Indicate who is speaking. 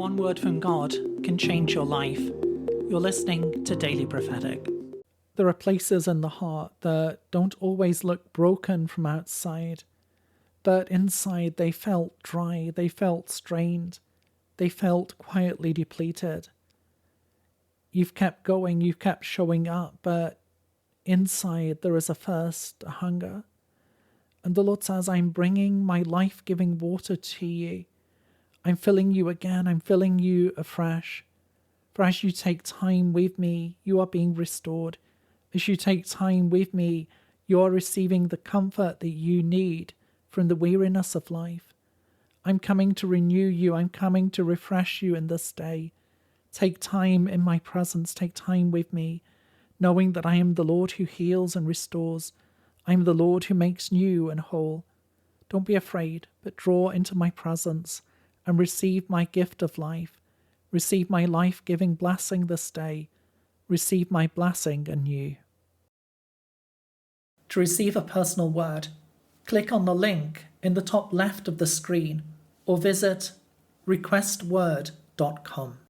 Speaker 1: one word from God can change your life. You're listening to Daily Prophetic. There are places in the heart that don't always look broken from outside, but inside they felt dry, they felt strained, they felt quietly depleted. You've kept going, you've kept showing up, but inside there is a thirst, a hunger. And the Lord says, I'm bringing my life-giving water to you. I'm filling you again, I'm filling you afresh. For as you take time with me, you are being restored. As you take time with me, you are receiving the comfort that you need from the weariness of life. I'm coming to renew you, I'm coming to refresh you in this day. Take time in my presence, take time with me, knowing that I am the Lord who heals and restores. I am the Lord who makes new and whole. Don't be afraid, but draw into my presence and receive my gift of life. Receive my life-giving blessing this day. Receive my blessing anew. To receive a personal word, click on the link in the top left of the screen or visit requestword.com.